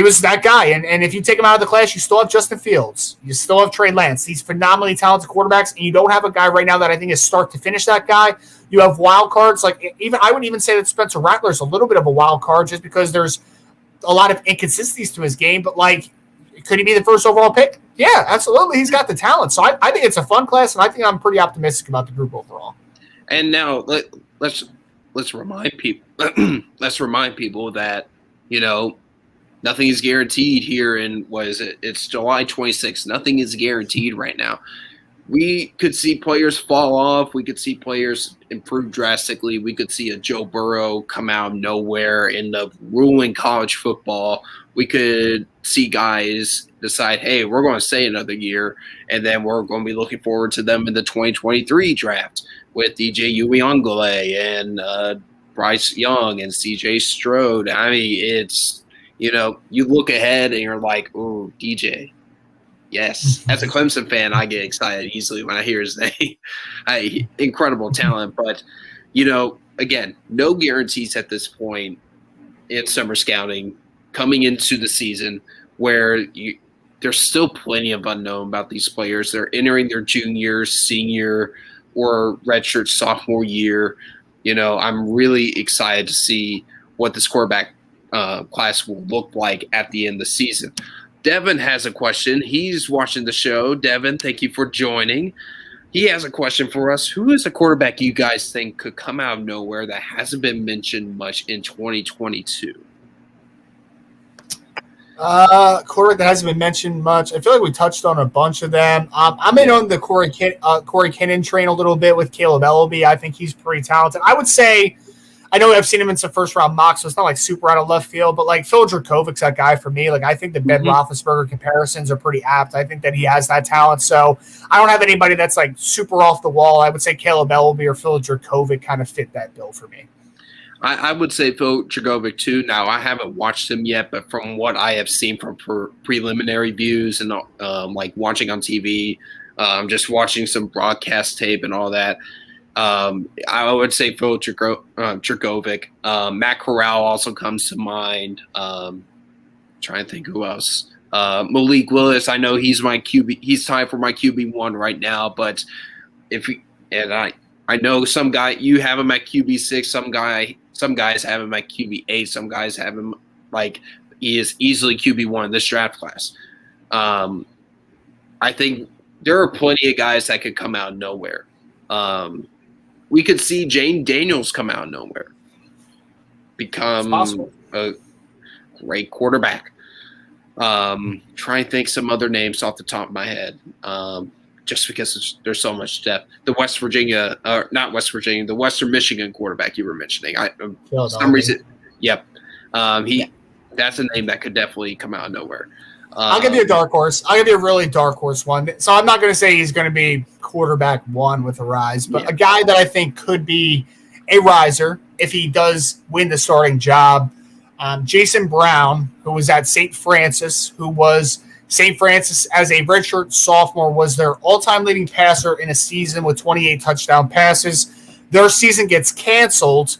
S2: was that guy. And if you take him out of the class, you still have Justin Fields. You still have Trey Lance. These phenomenally talented quarterbacks, and you don't have a guy right now that I think is start to finish that guy. You have wild cards. Like I would even say that Spencer Rattler is a little bit of a wild card just because there's a lot of inconsistencies to his game. But like, could he be the first overall pick? Yeah, absolutely. He's got the talent. So I think it's a fun class, and I think I'm pretty optimistic about the group overall.
S1: And now let's remind people. Let's remind people that nothing is guaranteed here. And what is it? It's July 26th. Nothing is guaranteed right now. We could see players fall off. We could see players improve drastically. We could see a Joe Burrow come out of nowhere, end up ruling college football. We could see guys decide, hey, we're going to stay another year, and then we're going to be looking forward to them in the 2023 draft with DJ Uiagalelei and Bryce Young and CJ Stroud. I mean, it's, you look ahead and you're like, oh, DJ, Yes, as a Clemson fan, I get excited easily when I hear his name. Incredible talent, but again, no guarantees at this point in summer scouting coming into the season, where there's still plenty of unknown about these players. They're entering their junior, senior, or redshirt sophomore year. I'm really excited to see what this quarterback class will look like at the end of the season. Devin has a question. He's watching the show. Devin, thank you for joining. He has a question for us. Who is a quarterback you guys think could come out of nowhere that hasn't been mentioned much in 2022?
S2: Quarterback that hasn't been mentioned much. I feel like we touched on a bunch of them. I'm in on the Corey Kinnan train a little bit with Caleb Ellaby. I think he's pretty talented. I would say, I know I've seen him in some first-round mocks, so it's not like super out of left field, but like Phil Dracovich's that guy for me. Like I think the Ben Roethlisberger comparisons are pretty apt. I think that he has that talent. So I don't have anybody that's like super off the wall. I would say Caleb Ellaby or Phil Dracovic kind of fit that bill for me.
S1: I would say Phil Dracovic too. Now I haven't watched him yet, but from what I have seen from preliminary views and like watching on TV, just watching some broadcast tape and all that. I would say Phil Dracovic. Matt Corral also comes to mind. Trying to think who else. Malik Willis. I know he's my QB. He's tied for my QB1 right now. But I know some guy you have him at QB6. Some guys have him at QB8. Some guys have him like he is easily QB1 in this draft class. I think there are plenty of guys that could come out of nowhere. We could see Jane Daniels come out of nowhere, become a great quarterback. Try and think some other names off the top of my head, just because there's so much depth. The Western Michigan quarterback you were mentioning. For some reason, yep. That's a name that could definitely come out of nowhere.
S2: I'll give you a dark horse. I'll give you a really dark horse one. So I'm not going to say he's going to be quarterback one with a rise, but a guy that I think could be a riser if he does win the starting job. Jason Brown, who was at St. Francis, as a redshirt sophomore, was their all-time leading passer in a season with 28 touchdown passes. Their season gets canceled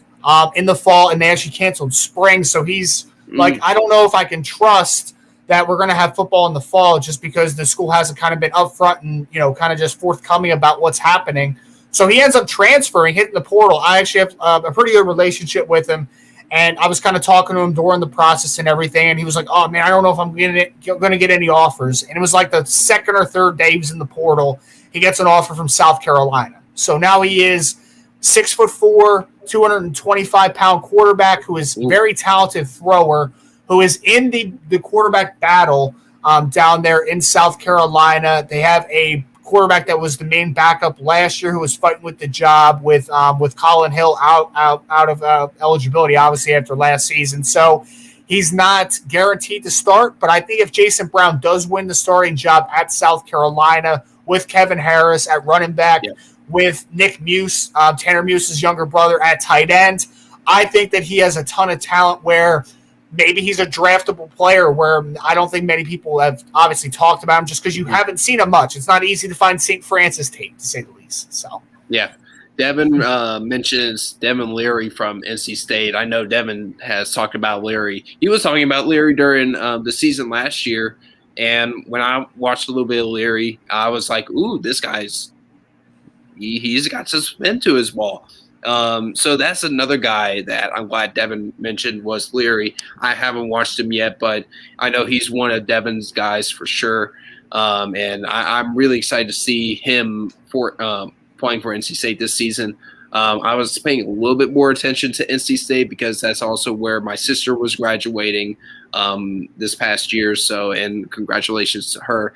S2: in the fall, and they actually canceled spring. So he's like, I don't know if I can trust that we're going to have football in the fall just because the school hasn't kind of been upfront and, kind of just forthcoming about what's happening. So he ends up transferring, hitting the portal. I actually have a pretty good relationship with him, and I was kind of talking to him during the process and everything, and he was like, oh, man, I don't know if I'm going to get any offers. And it was like the second or third day he was in the portal, he gets an offer from South Carolina. So now he is 6'4", 225-pound quarterback who is very talented thrower, who is in the quarterback battle down there in South Carolina. They have a quarterback that was the main backup last year who was fighting with the job with Colin Hill out of eligibility, obviously, after last season. So he's not guaranteed to start, but I think if Jason Brown does win the starting job at South Carolina with Kevin Harris at running back, with Nick Muse, Tanner Muse's younger brother, at tight end, I think that he has a ton of talent where maybe he's a draftable player where I don't think many people have obviously talked about him just because you haven't seen him much. It's not easy to find St. Francis tape, to say the least. So
S1: yeah. Devin mentions Devin Leary from NC State. I know Devin has talked about Leary. He was talking about Leary during the season last year, and when I watched a little bit of Leary, I was like, ooh, this guy's he's got some spin to his ball. So that's another guy that I'm glad Devin mentioned was Leary. I haven't watched him yet, but I know he's one of Devin's guys for sure. And I'm really excited to see him playing for NC State this season. I was paying a little bit more attention to NC State because that's also where my sister was graduating this past year. So, and congratulations to her.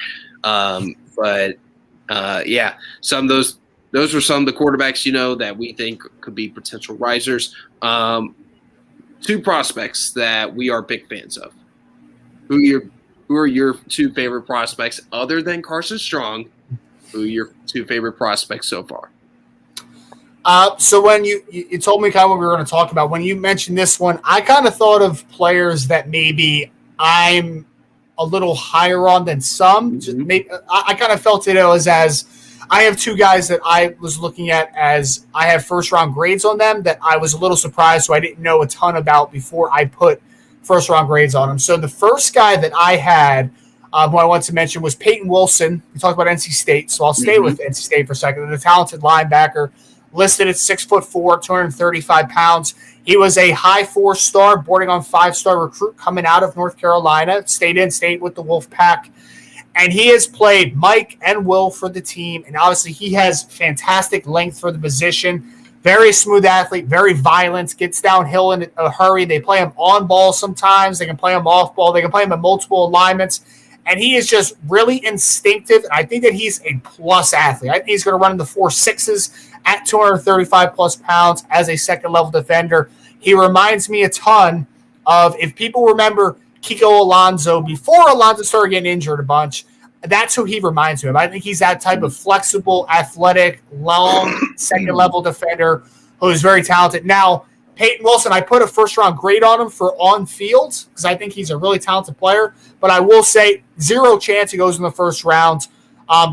S1: Yeah, some of those were some of the quarterbacks, that we think could be potential risers. Two prospects that we are big fans of. Who are your two favorite prospects other than Carson Strong? Who are your two favorite prospects so far?
S2: So when you told me kind of what we were going to talk about, when you mentioned this one, I kind of thought of players that maybe I'm a little higher on than some. I kind of felt it as I have two guys that I was looking at as I have first-round grades on them that I was a little surprised, so I didn't know a ton about before I put first-round grades on them. So the first guy that I had who I want to mention was Peyton Wilson. We talked about NC State, so I'll stay with NC State for a second. The talented linebacker, listed at 6'4", 235 pounds. He was a high 4-star, bordering on 5-star recruit coming out of North Carolina, stayed in state with the Wolfpack. And he has played Mike and Will for the team. And obviously he has fantastic length for the position. Very smooth athlete, very violent, gets downhill in a hurry. They play him on ball sometimes. They can play him off ball. They can play him in multiple alignments. And he is just really instinctive. I think that he's a plus athlete. I think he's going to run in the 4.6s at 235-plus pounds as a second-level defender. He reminds me a ton of, if people remember Kiko Alonso, before Alonso started getting injured a bunch, that's who he reminds me of. I think he's that type of flexible, athletic, long, second-level defender who is very talented. Now, Peyton Wilson, I put a first-round grade on him for on-field because I think he's a really talented player. But I will say, zero chance he goes in the first round.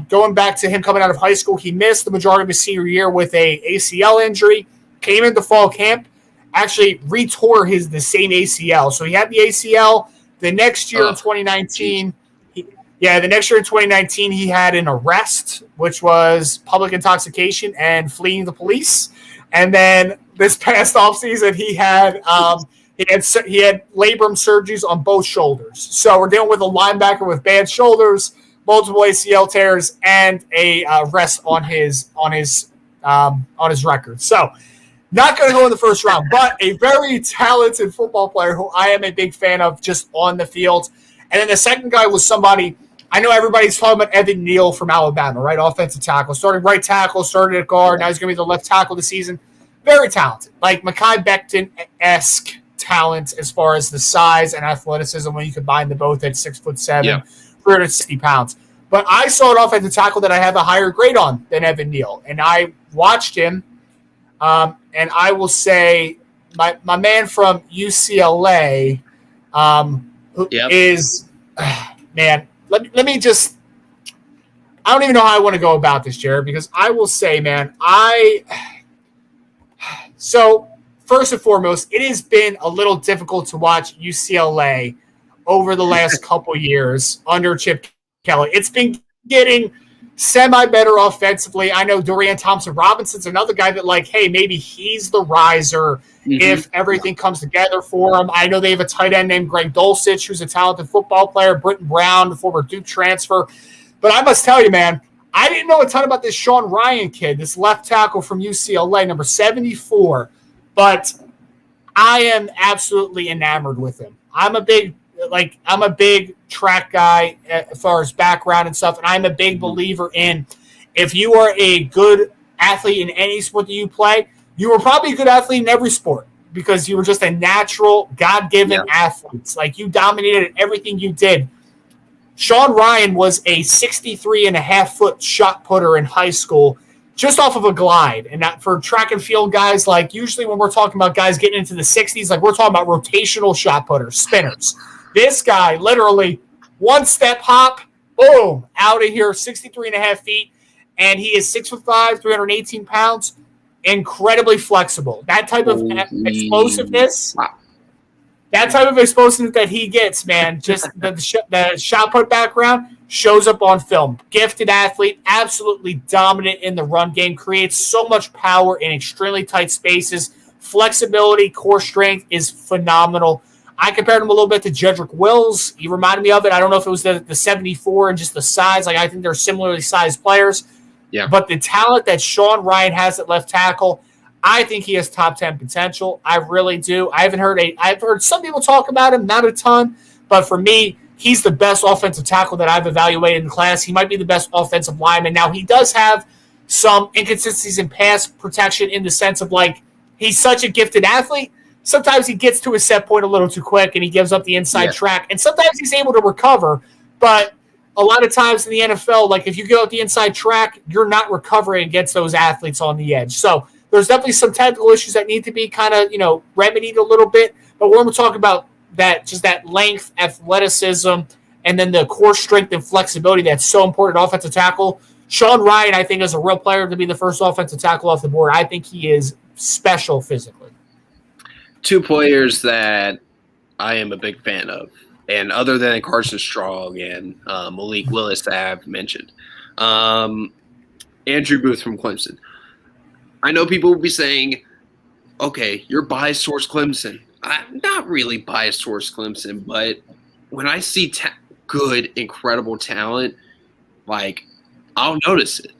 S2: Going back to him coming out of high school, he missed the majority of his senior year with a ACL injury, came into fall camp, actually retore the same ACL. So he had the ACL. The next year in 2019, he had an arrest, which was public intoxication and fleeing the police. And then this past offseason, he had labrum surgeries on both shoulders. So we're dealing with a linebacker with bad shoulders, multiple ACL tears, and a rest on his record. So not going to go in the first round, but a very talented football player who I am a big fan of just on the field. And then the second guy was somebody, I know everybody's talking about Evan Neal from Alabama, right? Offensive tackle. Started right tackle, started at guard. Now he's going to be the left tackle this season. Very talented. Like Mekhi Becton-esque talent as far as the size and athleticism when you combine them both at 6'7", 360 pounds. But I saw an offensive tackle that I have a higher grade on than Evan Neal. And I watched him, and I will say my man from UCLA who is man, let me just – I don't even know how I want to go about this, Jared, because I will say, man, so first and foremost, it has been a little difficult to watch UCLA over the last couple years under Chip Kelly. It's been getting semi-better offensively. I know Dorian Thompson-Robinson's another guy that, like, hey, maybe he's the riser if everything comes together for him. I know they have a tight end named Greg Dulcich, who's a talented football player, Britton Brown, the former Duke transfer. But I must tell you, man, I didn't know a ton about this Sean Ryan kid, this left tackle from UCLA, number 74. But I am absolutely enamored with him. I'm a big track guy as far as background and stuff, and I'm a big believer in if you are a good athlete in any sport that you play, you were probably a good athlete in every sport because you were just a natural, God-given athlete. Like, you dominated everything you did. Sean Ryan was a 63.5-foot shot putter in high school just off of a glide. And that for track and field guys, like usually when we're talking about guys getting into the 60s, like we're talking about rotational shot putters, spinners. This guy literally one-step hop, boom, out of here, 63.5 feet. And he is 6'5", 318 pounds, incredibly flexible. That type of explosiveness, that he gets, man, just the shot put background shows up on film. Gifted athlete, absolutely dominant in the run game, creates so much power in extremely tight spaces. Flexibility, core strength is phenomenal. I compared him a little bit to Jedrick Wills. He reminded me of it. I don't know if it was the 74 and just the size. Like, I think they're similarly sized players. Yeah. But the talent that Sean Ryan has at left tackle, I think he has top 10 potential. I really do. I've heard some people talk about him, not a ton, but for me, he's the best offensive tackle that I've evaluated in class. He might be the best offensive lineman. Now, he does have some inconsistencies in pass protection in the sense of, like, he's such a gifted athlete. Sometimes he gets to his set point a little too quick and he gives up the inside track. And sometimes he's able to recover, but a lot of times in the NFL, like if you go out the inside track, you're not recovering against those athletes on the edge. So there's definitely some technical issues that need to be kind of, remedied a little bit. But when we're talking about that, just that length, athleticism, and then the core strength and flexibility that's so important at offensive tackle. Sean Ryan, I think, is a real player to be the first offensive tackle off the board. I think he is special physically.
S1: Two players that I am a big fan of, and other than Carson Strong and Malik Willis that I've mentioned, Andrew Booth from Clemson. I know people will be saying, okay, you're biased towards Clemson. I'm not really biased towards Clemson, but when I see good, incredible talent, like, I'll notice it.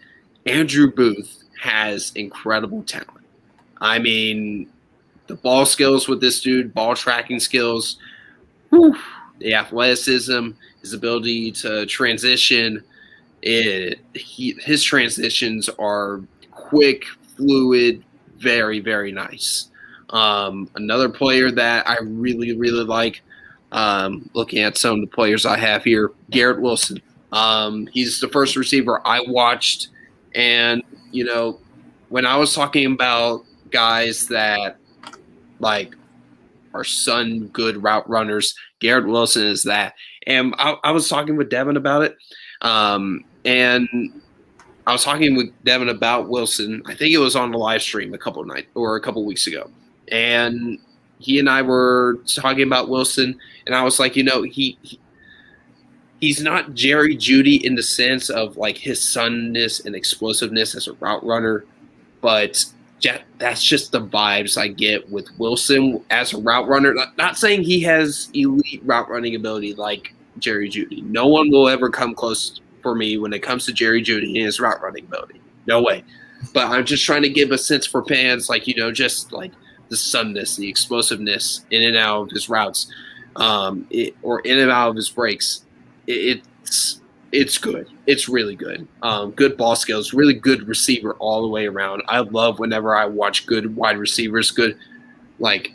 S1: Andrew Booth has incredible talent. I mean, the ball skills with this dude, ball tracking skills, the athleticism, his ability to transition, his transitions are quick, fluid, very, very nice. Another player that I really, really like, looking at some of the players I have here, Garrett Wilson. He's the first receiver I watched, and, you know, when I was talking about guys that, like, are good route runners, Garrett Wilson is that. And I was talking with Devin about it, and I was talking with Devin about Wilson. I think it was on the live stream a couple weeks ago, and he and I were talking about Wilson, and I was like, you know, he's not Jerry Jeudy in the sense of, like, his suddenness and explosiveness as a route runner, but that's just the vibes I get with Wilson as a route runner. Not saying he has elite route running ability like Jerry Jeudy. No one will ever come close for me when it comes to Jerry Jeudy and his route running ability. No way. But I'm just trying to give a sense for fans, like, you know, just like the suddenness, the explosiveness in and out of his routes, or in and out of his breaks. It's good. It's really good. Good ball skills, really good receiver all the way around. I love whenever I watch good wide receivers, good, like,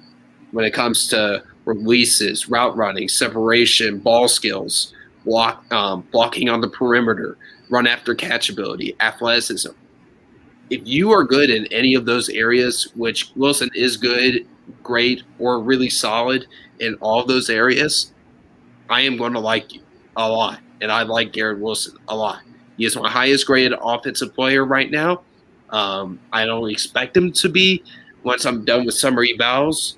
S1: when it comes to releases, route running, separation, ball skills, blocking on the perimeter, run after catch ability, athleticism. If you are good in any of those areas, which Wilson is good, great, or really solid in all those areas, I am going to like you a lot. And I like Garrett Wilson a lot. He is my highest graded offensive player right now. I don't expect him to be once I'm done with summer evals,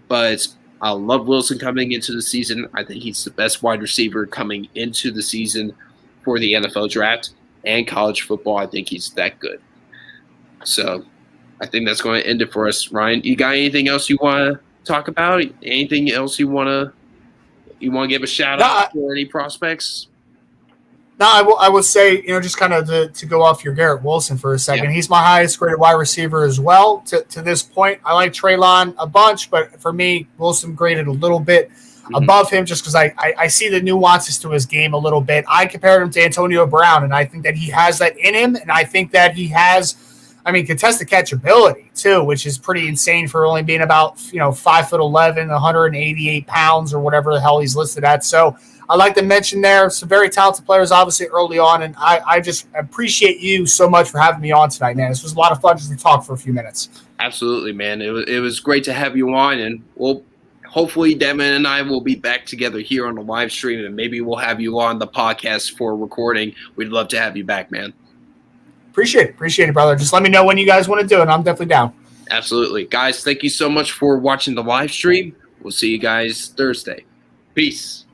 S1: but I love Wilson coming into the season. I think he's the best wide receiver coming into the season for the NFL draft and college football. I think he's that good. So I think that's going to end it for us. Ryan, you got anything else you want to talk about? Anything else you want to give a shout out for any prospects?
S2: No, I will say, you know, just kind of to go off your Garrett Wilson for a second. Yeah. He's my highest graded wide receiver as well to this point. I like Treylon a bunch, but for me, Wilson graded a little bit above him just because I see the nuances to his game a little bit. I compared him to Antonio Brown, and I think that he has that in him, and I think that he has, contested catch ability too, which is pretty insane for only being about, 5'11", 188 pounds or whatever the hell he's listed at. So I like to mention there some very talented players, obviously early on, and I just appreciate you so much for having me on tonight, man. This was a lot of fun just to talk for a few minutes.
S1: Absolutely, man. It was great to have you on, and hopefully Devin and I will be back together here on the live stream, and maybe we'll have you on the podcast for recording. We'd love to have you back, man.
S2: Appreciate it, brother. Just let me know when you guys want to do it. I'm definitely down.
S1: Absolutely. Guys, thank you so much for watching the live stream. We'll see you guys Thursday. Peace.